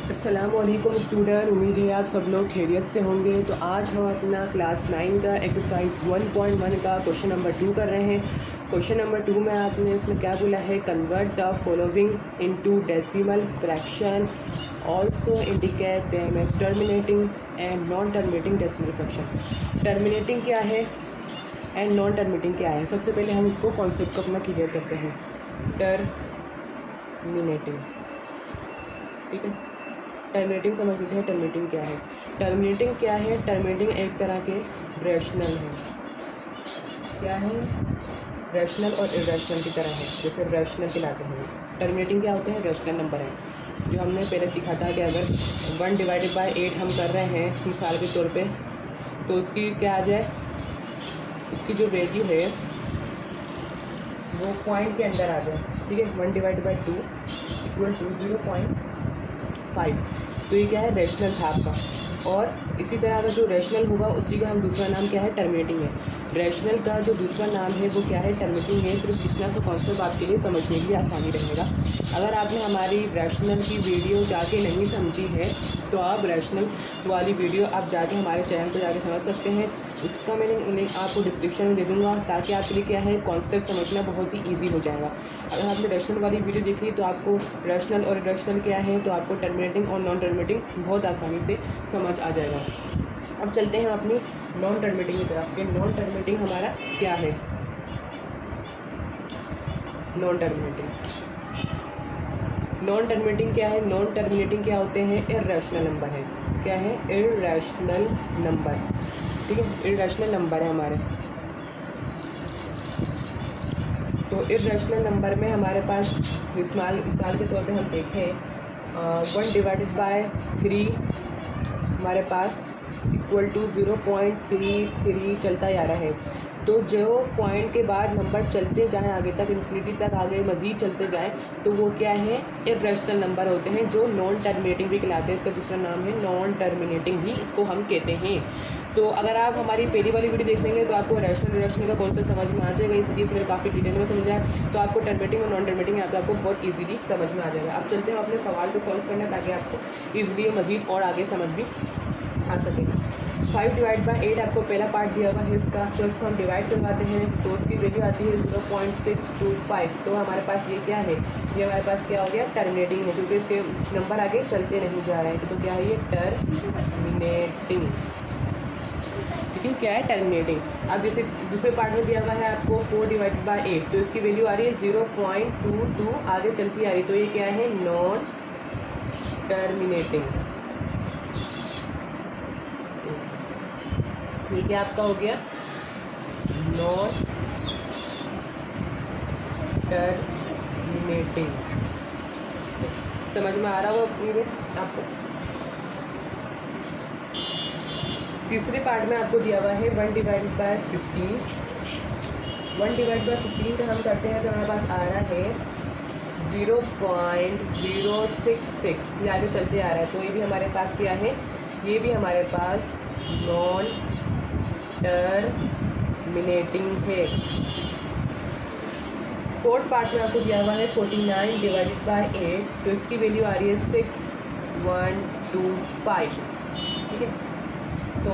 अस्सलामुअलैकुम स्टूडेंट, उम्मीद है आप सब लोग खैरियत से होंगे। तो आज हम अपना क्लास 9 का एक्सरसाइज 1.1 का क्वेश्चन नंबर 2 कर रहे हैं। क्वेश्चन नंबर 2 में आपने इसमें क्या बोला है, convert the following into decimal fraction, also indicate them as terminating and non terminating decimal fraction. Terminating क्या है एंड नॉन टर्मिनेटिंग क्या है, सबसे पहले हम इसको कॉन्सेप्ट को अपना क्लियर करते हैं। टर्मिनेटिंग, ठीक है। टर्मिनेटिंग समझ लेते हैं, टर्मिनेटिंग क्या है। टर्मिनेटिंग क्या है, टर्मिनेटिंग एक तरह के रैशनल है। क्या है, रैशनल और इरेशनल की तरह है, जैसे रैशनल कहलाते हैं। टर्मिनेटिंग क्या होते हैं, रैशनल नंबर है। जो हमने पहले सीखा था कि अगर 1/8 हम कर रहे हैं मिसाल के तौर पे, तो उसकी क्या आ जाए, उसकी जो वैल्यू है वो पॉइंट के अंदर आ जाए, ठीक है। 1/2 इक्वल टू 0.5। तो ये क्या है, रैशनल था आपका। और इसी तरह का जो रैशनल होगा उसी का हम दूसरा नाम क्या है, टर्मिनेटिंग है। रैशनल का जो दूसरा नाम है वो क्या है, टर्मिनेटिंग है। सिर्फ इतना सा कॉन्सेप्ट आपके लिए समझने के लिए आसानी रहेगा। अगर आपने हमारी रैशनल की वीडियो जाके नहीं समझी है तो आप रैशनल वाली वीडियो आप जाके हमारे चैनल पर जाके समझ सकते हैं। उसका मैंने लिंक आपको डिस्क्रिप्शन में दे दूँगा, ताकि आपके लिए क्या है, कॉन्सेप्ट समझना बहुत ही ईजी हो जाएगा। अगर आपने रैशनल वाली वीडियो देखी तो आपको रैशनल और इरेशनल क्या है, तो आपको टर्मिनेटिंग और नॉन टर्मिनेटिंग बहुत आसानी से समझ आ जाएगा। अब चलते हैं अपनी नॉन टर्मिनेटिंग की तरफ कि नॉन टर्मिनेटिंग हमारा क्या है। नॉन टर्मिनेटिंग, नॉन टर्मिनेटिंग क्या है, नॉन टर्मिनेटिंग क्या होते हैं, इर्रेशनल नंबर है। क्या है, इर्रेशनल नंबर, ठीक है। इर्रेशनल नंबर है हमारे। तो इर्रेशनल नंबर में हमारे पास मिसाल के तौर पे हम देखें 1/3 हमारे पास इक्वल टू 0.33 चलता जा रहा है। तो जो पॉइंट के बाद नंबर चलते जाएं आगे तक, इन्फिनिटी तक आगे मज़ीद चलते जाएं, तो वो क्या है, इर्रेशनल नंबर होते हैं, जो नॉन टर्मिनेटिंग भी कहलाते हैं। इसका दूसरा नाम है नॉन टर्मिनेटिंग भी इसको हम कहते हैं। तो अगर आप हमारी पहली वाली वीडियो देख लेंगे तो आपको रैशनल इरेशनल का कॉन्सेप्ट समझ में आ जाएगा। इस चीज़ में काफ़ी डिटेल में समझा है, तो आपको टर्मिनेटिंग और नॉन टर्मिनेटिंग यहाँ पे आपको बहुत इजीली समझ में आ जाएगा। अब चलते हैं अपने सवाल को सॉल्व करना, ताकि आपको ईजिली मज़ीद और आगे समझ भी आ सके। 5/8 आपको पहला पार्ट दिया हुआ है इसका, तो इसको हम डिवाइड करवाते हैं, तो उसकी वैल्यू आती है 0.625। तो हमारे पास ये क्या है, ये हमारे पास क्या हो गया, टर्मिनेटिंग है, क्योंकि इसके नंबर आगे चलते नहीं जा रहे हैं। तो क्या है, ये टर्मिनेटिंग, ठीक है। क्या है, टर्मिनेटिंग। अब जैसे दूसरे पार्ट में दिया हुआ है आपको 4/8, तो इसकी वैल्यू आ रही है 0.22 आगे चलती आ रही, तो ये क्या है, नॉन टर्मिनेटिंग। ये क्या आपका हो गया, नॉन टर्मिनेटिंग। समझ में आ रहा हो पूरे आपको। तीसरे पार्ट में आपको दिया हुआ है 1/15। 1/15 का हम करते हैं तो हमारे पास आ रहा है 0.066, ये आगे चलते आ रहा है। तो ये भी हमारे पास क्या है, ये भी हमारे पास नॉन टर्मिनेटिंग है। फोर्थ पार्ट में आपको दिया हुआ है 49/8, तो इसकी वैल्यू आ रही है 6125, ठीक है। तो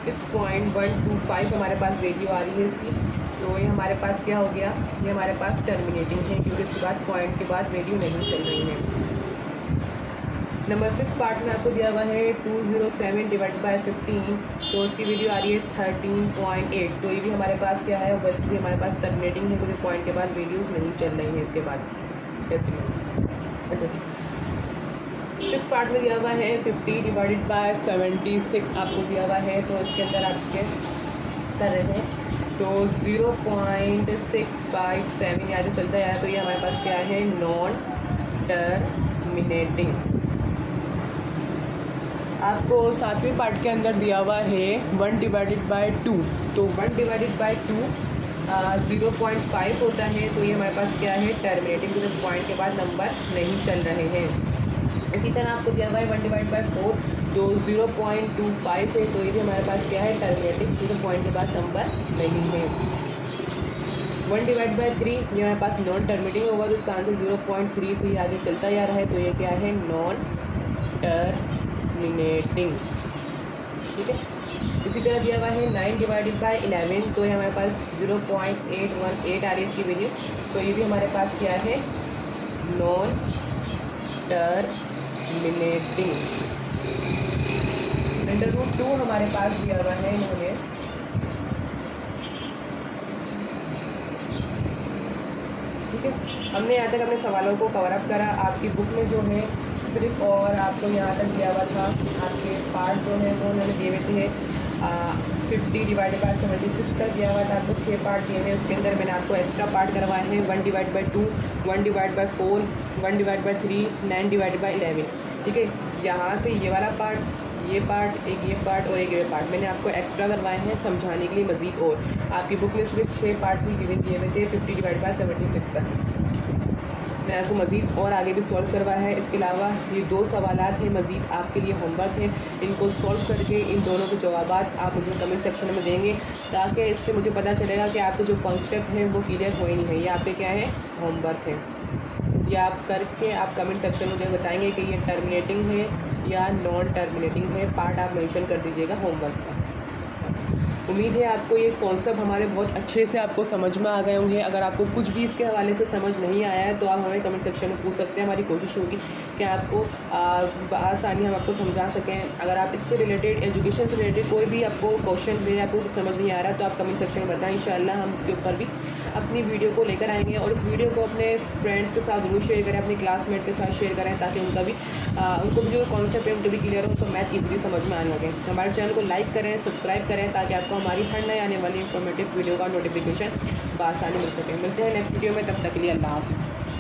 6.125 हमारे पास वैल्यू आ रही है इसकी। तो ये हमारे पास क्या हो गया, ये हमारे पास टर्मिनेटिंग है, क्योंकि इसके बाद पॉइंट के बाद वैल्यू नहीं चल रही है। नंबर 5 पार्ट में आपको दिया हुआ है 207/15, तो उसकी वैल्यू आ रही है 13.8। तो ये भी हमारे पास क्या है, बस भी हमारे पास टर्मिनेटिंग है, क्योंकि पॉइंट के बाद वैल्यूज़ नहीं चल रही हैं इसके बाद, कैसे। अच्छा, 6 पार्ट में दिया हुआ है 50/76 आपको दिया हुआ है, तो इसके अंदर आपके कर रहे हैं तो 0.657 यहाँ जो चलता है, तो ये हमारे पास क्या है, नॉन टर्मिनेटिंग। आपको 7वें पार्ट के अंदर दिया हुआ है 1/2, तो 1/2 0.5 होता है, तो ये हमारे पास क्या है, टर्मिनेटिंग, क्योंकि पॉइंट के बाद नंबर नहीं चल रहे हैं। इसी तरह आपको दिया हुआ है 1/4, तो 0.25 है, तो ये भी हमारे पास क्या है, टर्मिनेटिंग, क्योंकि पॉइंट के बाद नंबर नहीं है। 1 डिवाइड बाई 3 ये हमारे पास नॉन टर्मिनेटिंग होगा, तो इसका आंसर 0.33 आगे चलता जा रहा है, तो ये क्या है, नॉन टर्मिनेटिंग। ठीक है। इसी तरह दिया हुआ है 9 डिवाइडेड बाई 11, तो ये हमारे पास 0.818 आ रही है इसकी वैल्यू, तो ये भी हमारे पास क्या है, नॉन टर्मिनेटिंग। √2 हमारे पास दिया हुआ है इन्होंने, ठीक है। हमने यहाँ तक अपने सवालों को कवर अप करा। आपकी बुक में जो है सिर्फ और आपको यहाँ तक दिया हुआ था, आपके पार्ट जो है वो उन्होंने दिए हुए थे 50 डिवाइडेड बाई 76 तक दिया हुआ था, आपको 6 पार्ट दिए हुए। उसके अंदर मैंने आपको एक्स्ट्रा पार्ट करवाए हैं 1 divide by 2, 1 divide by 4, 1 divide by 3, 9 divide by 11। ठीक है। यहाँ से ये वाला पार्ट, ये पार्ट, एक ये पार्ट और एक ये पार्ट मैंने आपको एक्स्ट्रा करवाए हैं समझाने के लिए मज़ीद। और आपकी बुक में सिर्फ 6 पार्ट भी गिवन दिए हुए थे 50 डिवाइड बाई 76 तक। मैंने आपको मज़ीद और आगे भी सॉल्व करवाया है। इसके अलावा ये 2 सवालात हैं मज़ीद आपके लिए होमवर्क है, इनको सॉल्व करके इन दोनों के जवाब आप मुझे कमेंट सेक्शन में देंगे, ताकि इससे मुझे पता चलेगा कि आपके जो कॉन्सेप्ट हैं वो क्लियर हुए नहीं है। ये आपके क्या है, होमवर्क है। या आप करके आप कमेंट सेक्शन में मुझे बताएंगे कि ये टर्मिनेटिंग है या नॉन टर्मिनेटिंग है, पार्ट आप मेंशन कर दीजिएगा होमवर्क का। उम्मीद है आपको ये कॉन्सेप्ट हमारे बहुत अच्छे से आपको समझ में आ गए होंगे। अगर आपको कुछ भी इसके हवाले से समझ नहीं आया है तो आप हमें कमेंट सेक्शन में पूछ सकते हैं। हमारी कोशिश होगी कि आपको आसानी हम आपको समझा सकें। अगर आप इससे रिलेटेड, एजुकेशन से रिलेटेड कोई भी आपको क्वेश्चन है, आपको कुछ समझ नहीं आ रहा तो आप कमेंट सेक्शन में बताएं। इंशाल्लाह हम इसके ऊपर भी अपनी वीडियो को लेकर आएंगे, और इस वीडियो को अपने फ्रेंड्स के साथ ज़रूर शेयर करें, अपने क्लासमेट के साथ शेयर करें, ताकि उनका भी उनको भी जो कॉन्सेप्ट है उनको भी क्लियर हो, तो मैथ ईजिली समझ में आने लगे। हमारे चैनल को लाइक करें, सब्सक्राइब करें, ताकि आपको हमारी हर नए आने वाली इंफॉर्मेटिव वीडियो का नोटिफिकेशन बआसानी मिल सके। मिलते हैं नेक्स्ट वीडियो में, तब तक के लिए अल्लाह हाफ़िज़।